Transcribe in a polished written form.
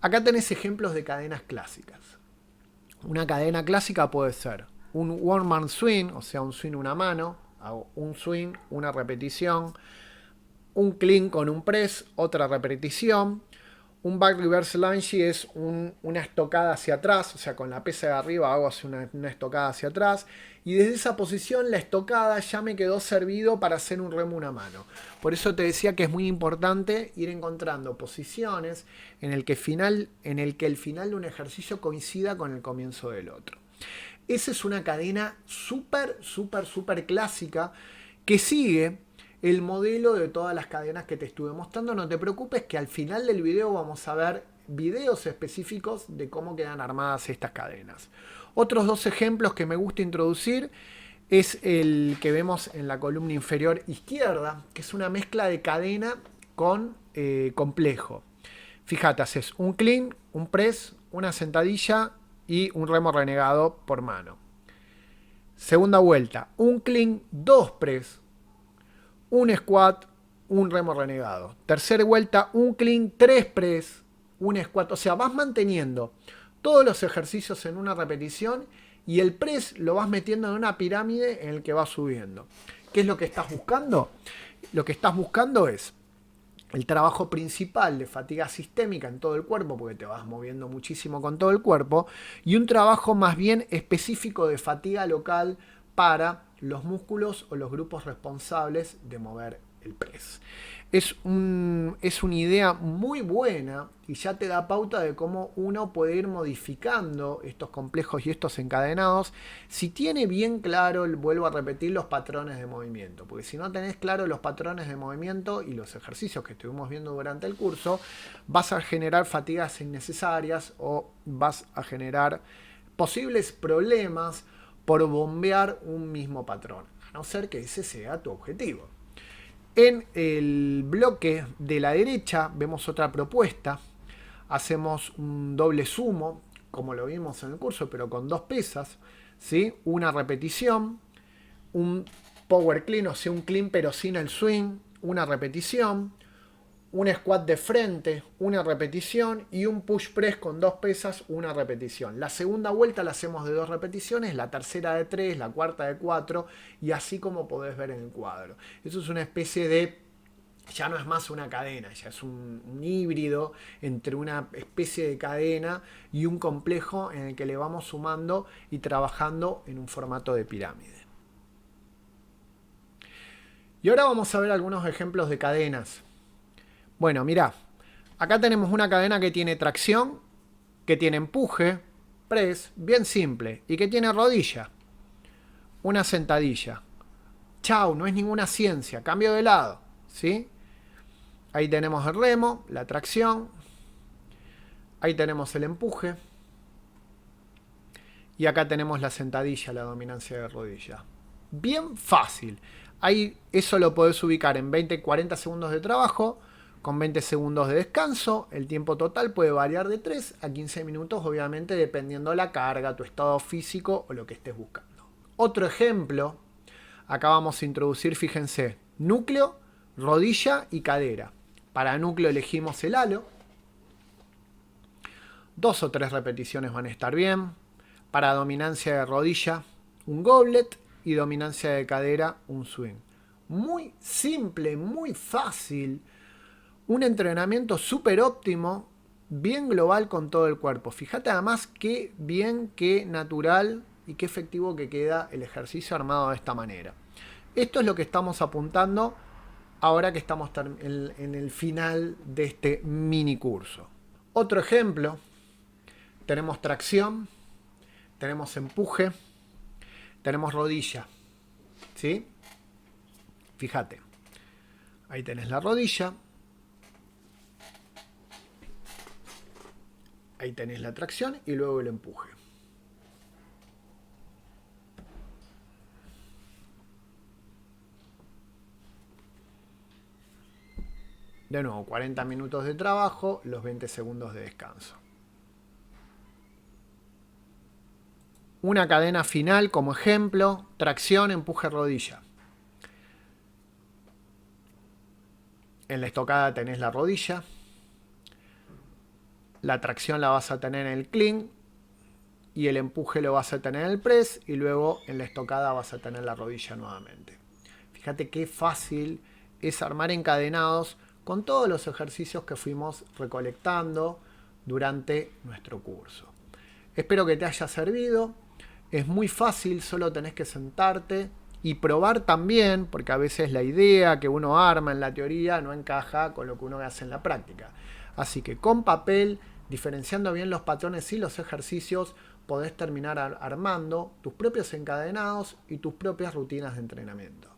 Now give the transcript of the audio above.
Acá tenés ejemplos de cadenas clásicas. Una cadena clásica puede ser un one man swing, o sea, un swing una mano, hago un swing, una repetición, un clean con un press, otra repetición. Un back reverse lunge es una estocada hacia atrás, o sea, con la pesa de arriba hago una estocada hacia atrás. Y desde esa posición la estocada ya me quedó servido para hacer un remo una mano. Por eso te decía que es muy importante ir encontrando posiciones en el que el final de un ejercicio coincida con el comienzo del otro. Esa es una cadena súper clásica que sigue el modelo de todas las cadenas que te estuve mostrando. No te preocupes que al final del video vamos a ver videos específicos de cómo quedan armadas estas cadenas. Otros dos ejemplos que me gusta introducir es el que vemos en la columna inferior izquierda, que es una mezcla de cadena con complejo. Fíjate, haces un clean, un press, una sentadilla y un remo renegado por mano. Segunda vuelta, un clean, dos press, un squat, un remo renegado. Tercera vuelta, un clean, tres press, un squat. O sea, vas manteniendo todos los ejercicios en una repetición y el press lo vas metiendo en una pirámide en el que vas subiendo. ¿Qué es lo que estás buscando? Lo que estás buscando es el trabajo principal de fatiga sistémica en todo el cuerpo, porque te vas moviendo muchísimo con todo el cuerpo, y un trabajo más bien específico de fatiga local para los músculos o los grupos responsables de mover el press. Es una idea muy buena y ya te da pauta de cómo uno puede ir modificando estos complejos y estos encadenados si tiene bien claro, vuelvo a repetir, los patrones de movimiento. Porque si no tenés claro los patrones de movimiento y los ejercicios que estuvimos viendo durante el curso, vas a generar fatigas innecesarias o vas a generar posibles problemas por bombear un mismo patrón, a no ser que ese sea tu objetivo. En el bloque de la derecha vemos otra propuesta. Hacemos un doble sumo, como lo vimos en el curso, pero con dos pesas, ¿sí? Una repetición, un power clean, o sea, un clean pero sin el swing, una repetición, un squat de frente, una repetición y un push press con dos pesas, una repetición. La segunda vuelta la hacemos de dos repeticiones, la tercera de tres, la cuarta de cuatro y así como podés ver en el cuadro. Eso es una especie de, ya no es más una cadena, ya es un híbrido entre una especie de cadena y un complejo en el que le vamos sumando y trabajando en un formato de pirámide. Y ahora vamos a ver algunos ejemplos de cadenas. Bueno, mirá, acá tenemos una cadena que tiene tracción, que tiene empuje, press, bien simple, y que tiene rodilla, una sentadilla. Chau, no es ninguna ciencia, cambio de lado, ¿sí? Ahí tenemos el remo, la tracción, ahí tenemos el empuje, y acá tenemos la sentadilla, la dominancia de rodilla. Bien fácil. Ahí eso lo podés ubicar en 20-40 segundos de trabajo, con 20 segundos de descanso. El tiempo total puede variar de 3 a 15 minutos, obviamente dependiendo la carga, tu estado físico o lo que estés buscando. Otro ejemplo, acá vamos a introducir, fíjense, núcleo, rodilla y cadera. Para núcleo elegimos el halo. 2 o 3 repeticiones van a estar bien. Para dominancia de rodilla, un goblet y dominancia de cadera, un swing. Muy simple, muy fácil. Un entrenamiento súper óptimo, bien global con todo el cuerpo. Fíjate además qué bien, qué natural y qué efectivo que queda el ejercicio armado de esta manera. Esto es lo que estamos apuntando ahora que estamos en el final de este mini curso. Otro ejemplo, tenemos tracción, tenemos empuje, tenemos rodilla, ¿sí? Fíjate, ahí tenés la rodilla, ahí tenés la tracción y luego el empuje. De nuevo, 40 minutos de trabajo, los 20 segundos de descanso. Una cadena final como ejemplo, tracción, empuje, rodilla. En la estocada tenés la rodilla, la tracción la vas a tener en el clean y el empuje lo vas a tener en el press y luego en la estocada vas a tener la rodilla nuevamente. Fíjate qué fácil es armar encadenados con todos los ejercicios que fuimos recolectando durante nuestro curso. Espero que te haya servido. Es muy fácil, solo tenés que sentarte y probar también, porque a veces la idea que uno arma en la teoría no encaja con lo que uno hace en la práctica. Así que con papel, diferenciando bien los patrones y los ejercicios, podés terminar armando tus propios encadenados y tus propias rutinas de entrenamiento.